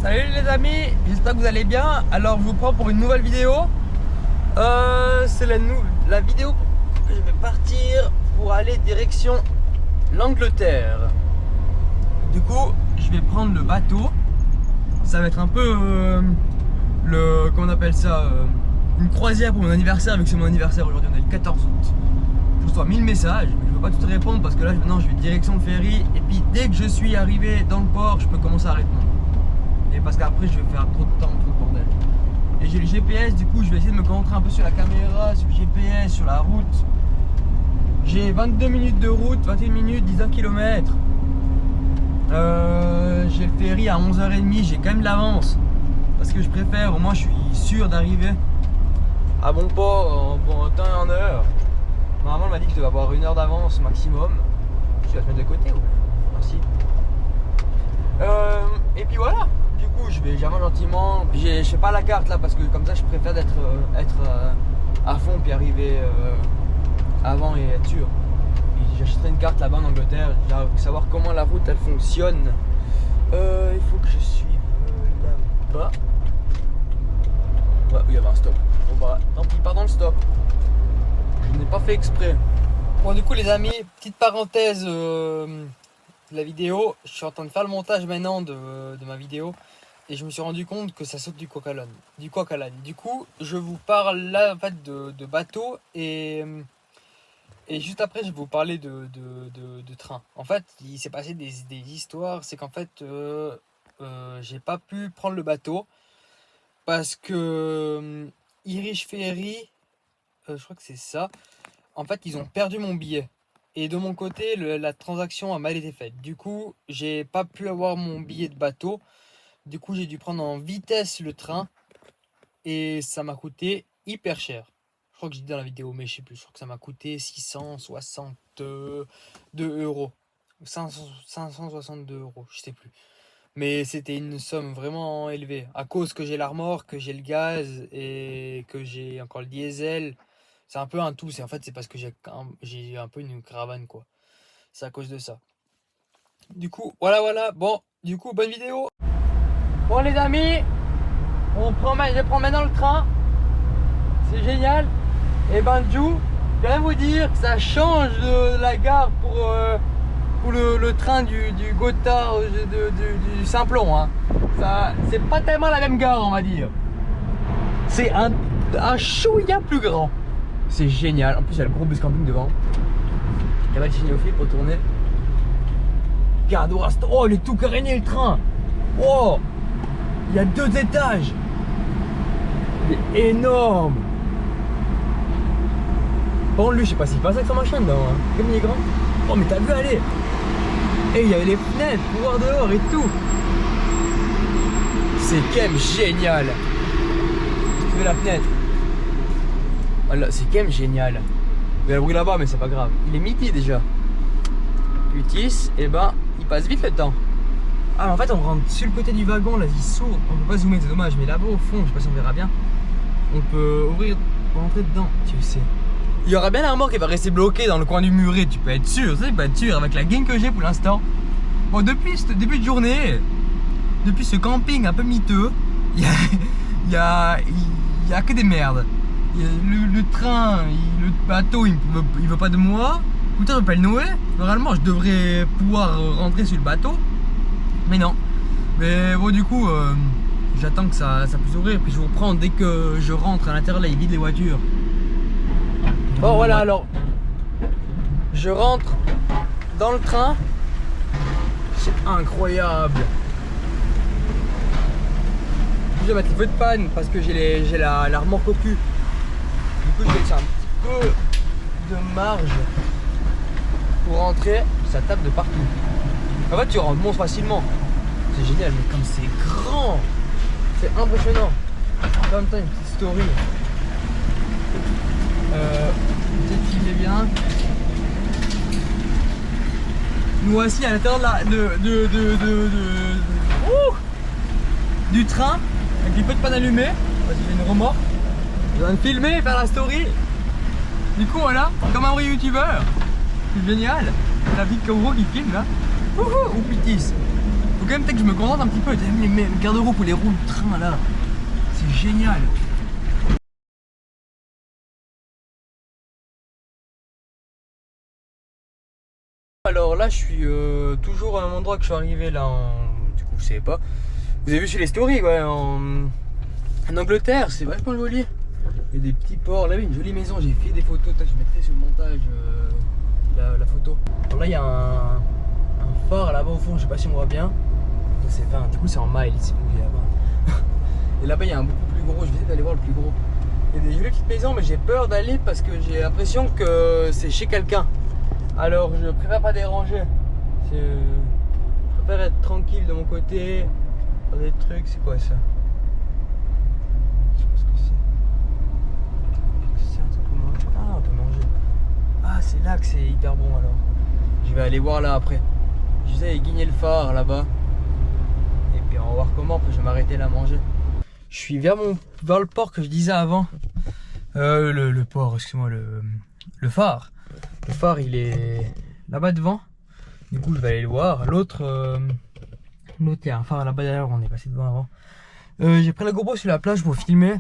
Salut les amis, j'espère que vous allez bien. Alors je vous prends pour une nouvelle vidéo. C'est la vidéo que je vais partir pour aller direction l'Angleterre. Du coup, je vais prendre le bateau. Ça va être un peu comment on appelle ça, une croisière pour mon anniversaire, vu que c'est mon anniversaire aujourd'hui, on est le 14 août. Je reçois 1000 messages, je ne peux pas tout répondre parce que là maintenant je vais direction le ferry. Et puis dès que je suis arrivé dans le port, je peux commencer à répondre. Et parce qu'après je vais faire trop de temps, trop de bordel. Et j'ai le GPS, du coup je vais essayer de me concentrer un peu sur la caméra, sur le GPS, sur la route. J'ai 22 minutes de route, 21 minutes, 19 km. J'ai le ferry à 11h30, j'ai quand même de l'avance. Parce que je préfère, au moins je suis sûr d'arriver à bon port en temps et en heure. Normalement, on m'a dit que je devais avoir une heure d'avance maximum. Je vais la mettre de côté, ouais. Merci. Et puis voilà. Du coup, je vais jamais gentiment. Je fais pas la carte là parce que comme ça, je préfère être à fond puis arriver avant et être sûr. J'achèterai une carte là-bas en Angleterre. J'ai envie de savoir comment la route elle fonctionne. Il faut que je suive là-bas. Ouais, il y avait un stop. Bon bah, tant pis, pas dans le stop. Je n'ai pas fait exprès. Bon, du coup, les amis, petite parenthèse de la vidéo. Je suis en train de faire le montage maintenant de ma vidéo et je me suis rendu compte que ça saute du coq à l'âne. Du coup, je vous parle là en fait de bateau et juste après, je vais vous parler de train. En fait, il s'est passé des histoires. C'est qu'en fait, j'ai pas pu prendre le bateau parce que Irish Ferry, je crois que c'est ça. En fait, ils ont perdu mon billet. Et de mon côté, la transaction a mal été faite. Du coup, j'ai pas pu avoir mon billet de bateau. Du coup, j'ai dû prendre en vitesse le train. Et ça m'a coûté hyper cher. Je crois que j'ai dit dans la vidéo, mais je sais plus. Je crois que ça m'a coûté 662 €. 562 €, je sais plus. Mais c'était une somme vraiment élevée. À cause que j'ai la remorque, que j'ai le gaz et que j'ai encore le diesel. C'est un peu un tout. En fait, c'est parce que j'ai un peu une caravane, quoi. C'est à cause de ça. Du coup, voilà. Bon, du coup, bonne vidéo. Bon, les amis, je vais prendre maintenant le train. C'est génial. Et ben, je vais vous dire que ça change de la gare pour le train du Gothard, du Simplon. Hein. C'est pas tellement la même gare, on va dire. C'est un chouïa plus grand. C'est génial. En plus, il y a le gros bus camping devant. Il y a le chignophile pour tourner. Regarde, oh, il est tout caréné le train. Oh, il y a 2 étages. Il est énorme. Bon, lui, je sais pas s'il passe avec son machin dedans. Hein. Comme il est grand. Oh, mais t'as vu aller. Et il y avait les fenêtres pour voir dehors et tout. C'est quand même génial. Tu veux la fenêtre. Voilà, c'est quand même génial. Il y a le bruit là-bas, mais c'est pas grave. Il est midi déjà. Utis, et ben, il passe vite le temps. Ah, mais en fait, on rentre sur le côté du wagon, là, il s'ouvre. On peut pas zoomer, c'est dommage, mais là-bas au fond, je sais pas si on verra bien. On peut ouvrir pour rentrer dedans, tu sais. Il y aura bien la remorque qui va rester bloquée dans le coin du muret, tu peux être sûr, tu peux être sûr, avec la gain que j'ai pour l'instant. Bon, depuis ce début de journée, depuis ce camping un peu miteux, il y a que des merdes. Le train, le bateau, il veut pas de moi. Putain, je m'appelle Noé. Normalement, je devrais pouvoir rentrer sur le bateau. Mais non. Mais bon, du coup, j'attends que ça puisse ouvrir. Puis je vous reprends dès que je rentre à l'intérieur. Là, ils vident les voitures. Bon, voilà, alors. Je rentre dans le train. C'est incroyable. Je vais mettre les feux de panne parce que j'ai la remorque au cul. Du coup, je vais laisser un petit peu de marge pour rentrer. Ça tape de partout. En fait, tu remontes facilement. C'est génial, mais comme c'est grand, c'est impressionnant. En même temps, une petite story. Peut-être qu'il est bien. Nous voici à l'intérieur du train avec les feux de panne allumés. Parce que j'ai une remorque. Je viens de filmer et faire la story. Du coup, voilà, comme un vrai youtubeur. C'est génial. La vie de Kauro qui filme là. Ou Pitis. Faut quand même peut-être que je me contente un petit peu. Les garde-roues pour les roues du train là. C'est génial. Alors là je suis toujours à un endroit que je suis arrivé là du coup vous savez pas. Vous avez vu sur les stories ouais, en Angleterre, c'est vachement joli. Il y a des petits ports, là il y a une jolie maison, j'ai fait des photos, je mettrai sur le montage la photo. Alors là il y a un phare là-bas au fond, je sais pas si on voit bien. C'est 20, du coup c'est en miles si vous voulez là-bas. Et là-bas il y a un beaucoup plus gros, je vais essayer d'aller voir le plus gros. Il y a des jolies petites maisons mais j'ai peur d'aller parce que j'ai l'impression que c'est chez quelqu'un. Alors je préfère pas déranger. Je préfère être tranquille de mon côté. Faire des trucs, c'est quoi ça? Je sais pas ce que c'est. C'est un truc pour manger. Ah on peut manger. Ah c'est là que c'est hyper bon alors. Je vais aller voir là après. Je vais guigner le phare là-bas. Et puis on va voir comment, puis je vais m'arrêter là à manger. Je suis vers le port que je disais avant. Le port, excuse-moi, le phare. Le phare il est là-bas devant. Du coup je vais aller le voir. L'autre, il y a un phare là-bas derrière, on est passé devant avant. J'ai pris la GoPro sur la plage pour filmer.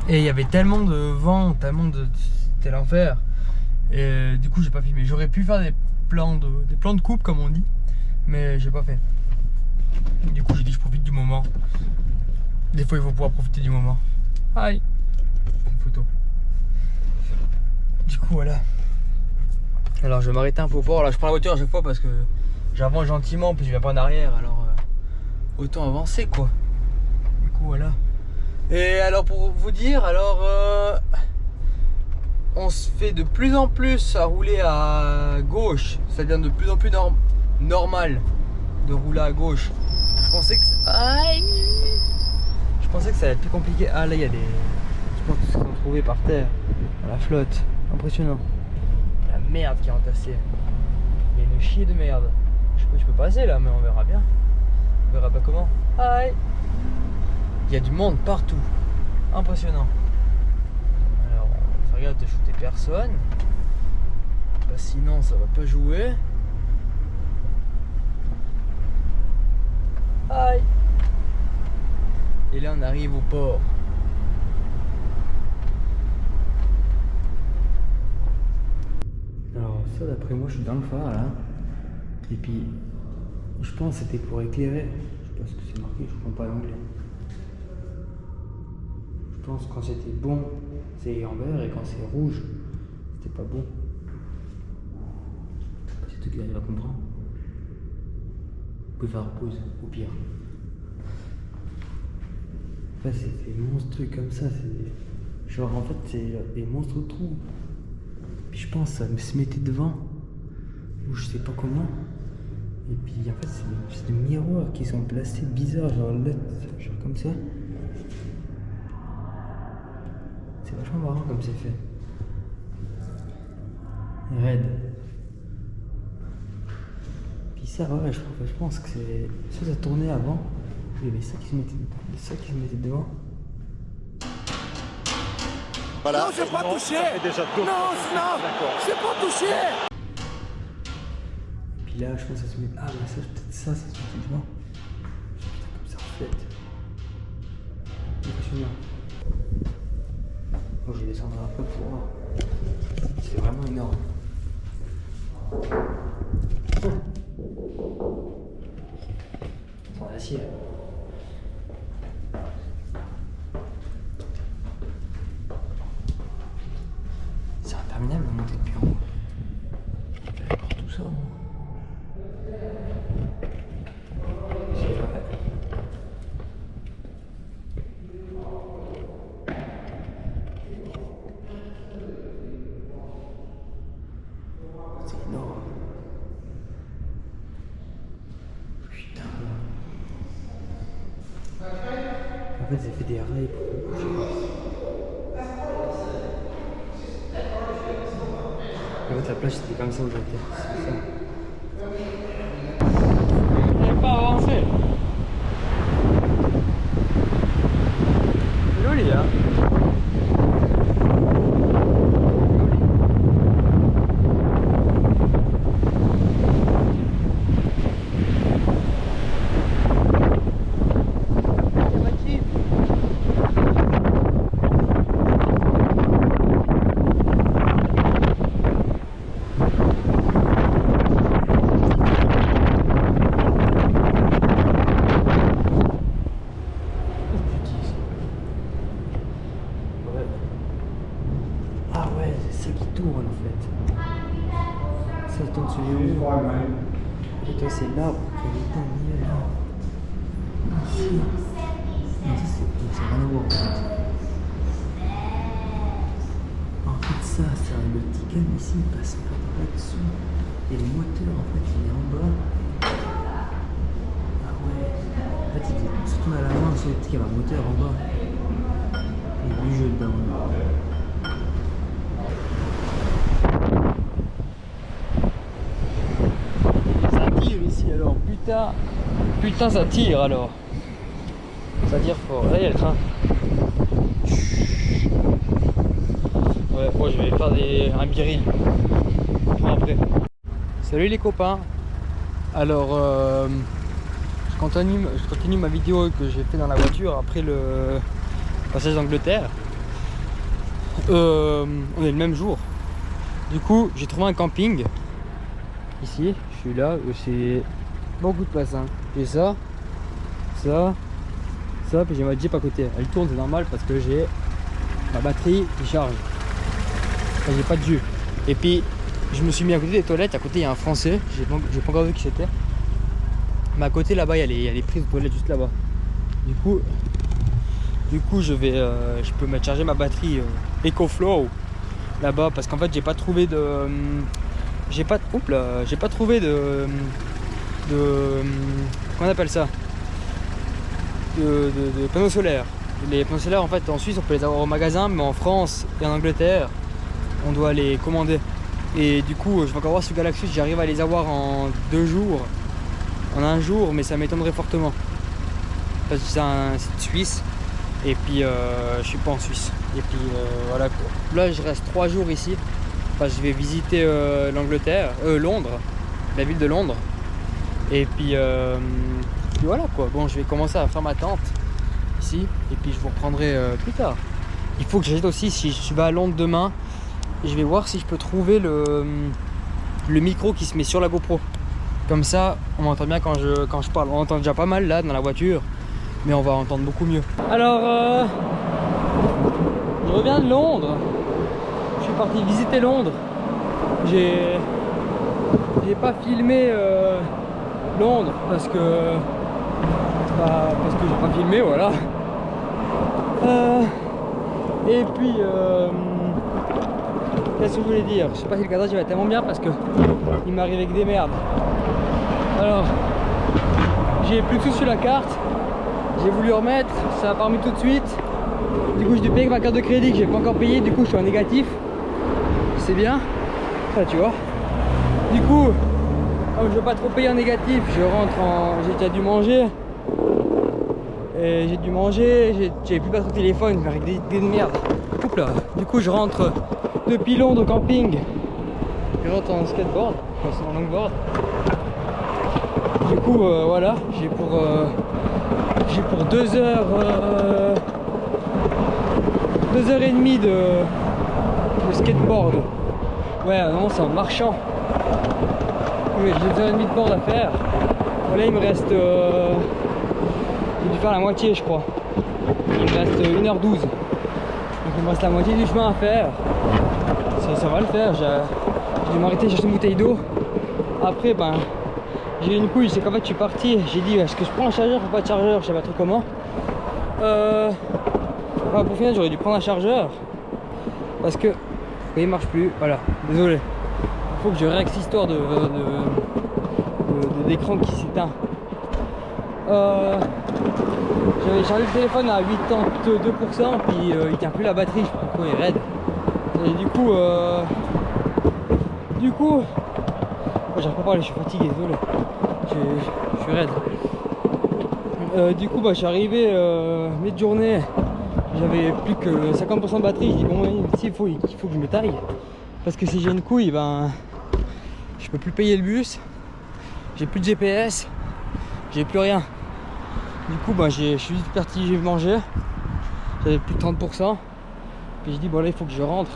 Et il y avait tellement de vent, c'était l'enfer. Et du coup j'ai pas filmé. J'aurais pu faire des plans de coupe comme on dit. Mais j'ai pas fait. Du coup j'ai dit je profite du moment. Des fois il faut pouvoir profiter du moment. Aïe. Une photo. Du coup voilà. Alors je vais m'arrêter un peu au port. Là je prends la voiture à chaque fois parce que j'avance gentiment puis je viens pas en arrière. Alors autant avancer quoi. Du coup voilà. Et alors pour vous dire, alors on se fait de plus en plus à rouler à gauche. C'est-à-dire de plus en plus normal de rouler à gauche. Je pensais que aïe. Je pensais que ça allait être plus compliqué. Ah là il y a des, je pense qu'ils sont trouvés par terre dans la flotte. Impressionnant. La merde qui est entassée. Il y a une chier de merde. Je sais pas si je peux passer là, mais on verra bien. On verra pas comment. Aïe. Il y a du monde partout. Impressionnant. Alors on regarde de shooter personne. Bah, sinon ça va pas jouer. Aïe. Et là on arrive au port. Alors ça d'après moi je suis dans le phare là. Et puis je pense que c'était pour éclairer. Je sais pas ce que c'est marqué, je comprends pas l'anglais. Je pense que quand c'était bon c'est en vert et quand c'est rouge c'était pas bon. C'est tout qui arrive à comprendre. Vous pouvez faire pause au pire. En fait c'est des monstrueux comme ça, c'est genre en fait c'est des monstres trous. Puis je pense que ça se mettait devant ou je sais pas comment. Et puis en fait c'est des miroirs qui sont placés bizarres, genre là, genre comme ça. C'est vachement marrant comme c'est fait. Raide. Puis ça ouais je pense que c'est. Ça tournait avant. Il y avait ça qui se mettait devant. Voilà. Non, j'ai pas touché. Non, j'ai pas touché. Puis là, je pense que ça se met. Ah, bah ça, peut-être ça se met devant. Putain, comme ça reflète. Impressionnant. Bon, je vais descendre un peu pour voir. C'est vraiment énorme. C'est en acier. C'est interminable de monter depuis en haut. Je vais voir tout ça. C'est vrai. C'est énorme. Putain. En fait, j'ai fait des rails pour bouger. En fait, la plage c'était comme ça où j'étais. C'est ça. J'ai pas avancé. C'est joli, hein. Et toi, c'est l'arbre qui est éteint au milieu là. Ah, si. Non, ça n'a rien à voir en fait. En fait, ça, le Tican ici, il passe par là-dessous. Et le moteur, en fait, il est en bas. Ah ouais. En fait, il se tourne à la main, c'est qu'il y a un moteur en bas. Et du jeu dedans. Ça tire ici alors, putain. Putain, ça tire alors. Ça tire fort. Là, il y a le train. Ouais, moi je vais faire un biril. Après. Salut les copains. Alors, je continue ma vidéo que j'ai fait dans la voiture après le passage d'Angleterre. On est le même jour. Du coup, j'ai trouvé un camping. Ici, je suis là. C'est beaucoup de place. Hein. J'ai ça, puis j'ai ma Jeep à côté. Elle tourne, c'est normal parce que j'ai ma batterie qui charge. Enfin, j'ai pas de jus. Et puis, je me suis mis à côté des toilettes. À côté, il y a un Français. J'ai pas encore vu qui c'était. Mais à côté, là-bas, il y a les prises de toilettes juste là-bas. Du coup, je peux mettre charger ma batterie EcoFlow là-bas parce qu'en fait, j'ai pas trouvé de comment on appelle ça, de panneaux solaires. Les panneaux solaires, en fait, en Suisse, on peut les avoir au magasin, mais en France et en Angleterre, on doit les commander. Et du coup, je vais encore voir sur Galaxus, j'arrive à les avoir en 2 jours, en 1 jour, mais ça m'étonnerait fortement. Parce que c'est un site suisse, et puis je suis pas en Suisse. Et puis voilà quoi. Là, je reste 3 jours ici. Enfin, je vais visiter Londres, la ville de Londres. Et puis voilà quoi. Bon, je vais commencer à faire ma tente ici, et puis je vous reprendrai plus tard. Il faut que j'achète aussi, si je vais à Londres demain, je vais voir si je peux trouver le micro qui se met sur la GoPro. Comme ça, on m'entend bien quand je parle. On entend déjà pas mal là dans la voiture, mais on va entendre beaucoup mieux. Alors, je reviens de Londres. Je suis parti visiter Londres. J'ai pas filmé Londres parce que j'ai pas filmé, voilà. Et puis qu'est-ce que je voulais dire? Je sais pas si le cadrage va tellement bien parce que il m'arrive avec des merdes. Alors, j'ai plus de sous sur la carte. J'ai voulu remettre, ça a pas remis tout de suite. Du coup, j'ai dû payer avec ma carte de crédit que j'ai pas encore payé. Du coup, je suis en négatif. C'est bien. Ça, tu vois. Du coup, comme je veux pas trop payer en négatif, je rentre en. J'ai déjà dû manger. Et j'ai dû manger. J'ai plus battre au téléphone avec des merdes. Oups là. Du coup, je rentre depuis Londres au camping. Je rentre en skateboard, en longboard. Du coup, voilà. J'ai pour 2 heures. 2h30 de skateboard. Ouais, non, c'est en marchant. Oui, j'ai 2h30 de board à faire. Voilà, il me reste. J'ai dû faire la moitié, je crois. Il me reste 1h12. Donc il me reste la moitié du chemin à faire. Ça va le faire. J'ai dû m'arrêter chercher une bouteille d'eau. Après, ben, j'ai eu une couille. C'est qu'en fait, je suis parti. J'ai dit, est-ce que je prends un chargeur ou pas de chargeur? Je sais pas trop comment. Ouais, pour finir, j'aurais dû prendre un chargeur parce que il marche plus. Voilà, désolé. Il faut que je règle cette histoire d'écran qui s'éteint. J'avais chargé le téléphone à 82%, puis il tient plus la batterie. Je sais pas pourquoi il est raide. Et du coup, j'arrive pas à parler, je suis fatigué, désolé. Je suis raide. Du coup, bah, je suis arrivé mi-journée. J'avais plus que 50% de batterie. Je dis bon, ici il faut que je me taille parce que si j'ai une couille, ben je peux plus payer le bus, j'ai plus de GPS, j'ai plus rien. Du coup, ben je suis vite parti, j'ai mangé, j'avais plus de 30%. Puis j'ai dit bon là il faut que je rentre.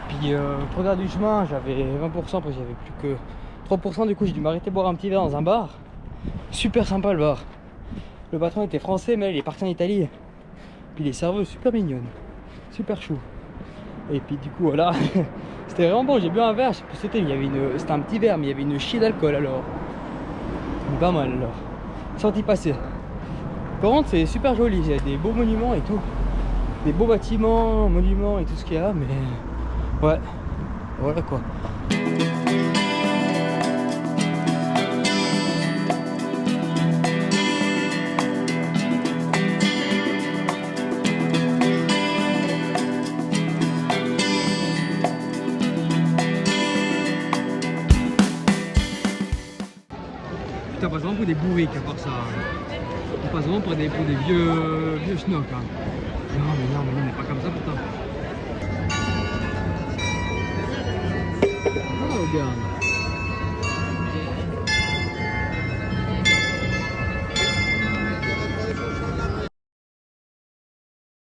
Puis pour regarder du chemin, j'avais 20% parce que j'avais plus que 3%. Du coup, j'ai dû m'arrêter boire un petit verre dans un bar. Super sympa le bar. Le patron était français, mais il est parti en Italie. Puis les serveuses super mignonnes, super chou. Et puis du coup voilà, C'était vraiment bon, j'ai bu un verre, je sais plus c'était, c'était un petit verre, mais il y avait une chier d'alcool alors. C'était pas mal alors. Senti passer. Par contre, c'est super joli, il y a des beaux monuments et tout. Des beaux bâtiments, monuments et tout ce qu'il y a, mais ouais, voilà quoi. Putain, on passe vraiment pour des bourriques à part ça. On passe vraiment pour des vieux schnocks. Hein. Non, mais on n'est pas comme ça, putain. Oh, regarde.